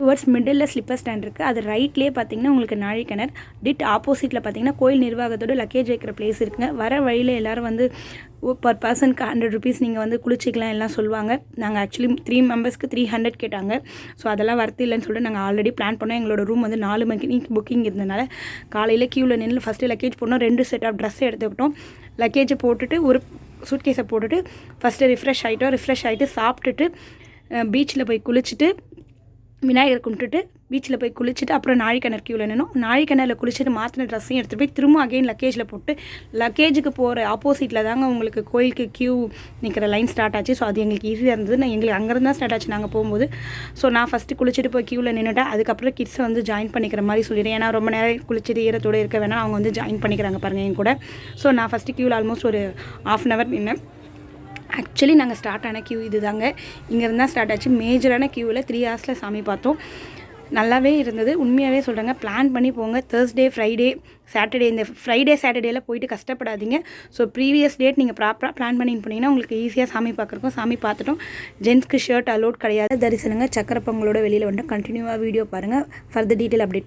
Towards middle slipper stand இருக்குது. அது ரைட்லேயே பார்த்தீங்கன்னா உங்களுக்கு நாழி கிணறு. ஆப்போசிட்டில் பார்த்தீங்கன்னா கோயில் நிர்வாகத்தோட லக்கேஜ் வைக்கிற பிளேஸ் இருக்குங்க. வர வழியில் எல்லோரும் வந்து பர் பர்சனுக்கு 100 rupees நீங்கள் வந்து குளிச்சிக்கலாம் எல்லாம் சொல்லுவாங்க. நாங்கள் ஆக்சுவலி 3 மெம்பர்ஸ்க்கு 300 கேட்டாங்க. ஸோ அதெல்லாம் வரத்து இல்லைன்னு சொல்லிட்டு நாங்கள் ஆல்ரெடி பிளான் பண்ணோம். எங்களோட ரூம் வந்து 4 மணிக்கு புக்கிங் இருந்ததுனால காலையில் க்யூவில் நின்று ஃபஸ்ட்டு லக்கேஜ் போடணும். 2 செட் ஆஃப் ட்ரெஸ்ஸை எடுத்துக்கிட்டோம். லக்கேஜை போட்டுட்டு ஒரு சூட்கேஸை போட்டுட்டு ஃபஸ்ட்டு ரிஃப்ரெஷ் ஆகிட்டு சாப்பிட்டுட்டு பீச்சில் போய் குளிச்சுட்டு விநாயகர் கும்பிட்டுட்டு பீச்சில் போய் குளிச்சுட்டு அப்புறம் நாழிக்கிணறு க்யூவில் நின்னோம். நாழிக்கிணறில் குளிச்சுட்டு மாற்றின ட்ரெஸ்ஸையும் எடுத்துகிட்டு போய் திரும்ப அகைன் லக்கேஜில் போட்டு லக்கேஜுக்கு போகிற ஆப்போசிட்டில் தாங்க உங்களுக்கு கோயிலுக்கு க்யூ நிற்கிற லைன் ஸ்டார்ட் ஆச்சு. ஸோ அது எங்களுக்கு ஈஸியாக இருந்தது. எங்களுக்கு அங்கேருந்து தான் ஸ்டார்ட் ஆச்சு நாங்கள் போகும்போது. ஸோ நான் ஃபஸ்ட்டு குளிச்சுட்டு போய் க்யூவில் நின்றுட்டேன். அதுக்கப்புறம் கிட்ஸை வந்து ஜாயின் பண்ணிக்கிற மாதிரி சொல்லிடுறேன். ஏன்னா ரொம்ப நேரம் குளிச்சுட்டு ஈரத்தோடு இருக்க வேணாம், அவங்க வந்து ஜாயின் பண்ணிக்கிறாங்க பாருங்கள் என் கூட. ஸோ நான் ஃபஸ்ட்டு க்யூவில் ஆல்மோஸ்ட் ஒரு 1/2 hour நின்னேன். ஆக்சுவலி நாங்கள் ஸ்டார்ட் ஆன க்யூ இது தாங்க. இங்கேருந்து தான் ஸ்டார்ட் ஆச்சு. மேஜரான க்யூவில் 3 hours சாமி பார்த்தோம். நல்லாவே இருந்தது. உண்மையாகவே சொல்கிறேங்க, பிளான் பண்ணி போங்க. Thursday, Friday, Saturday, இந்த ஃப்ரைடே சாட்டர்டேயில் போயிட்டு கஷ்டப்படாதீங்க. ஸோ ப்ரீவியஸ் டேட் நீங்கள் ப்ராப்பராக பிளான் பண்ணிட்டு போனீங்கன்னா உங்களுக்கு ஈஸியாக சாமி பார்க்குறக்கும். சாமி பார்த்துட்டோம். ஜென்ஸ்க்கு ஷர்ட் அலோட் கிடையாது. தரிசனங்க சக்கர பொங்கலோட வெளியில் வந்துட்டு கண்டினியூவாக வீடியோ பாருங்கள். Further detail update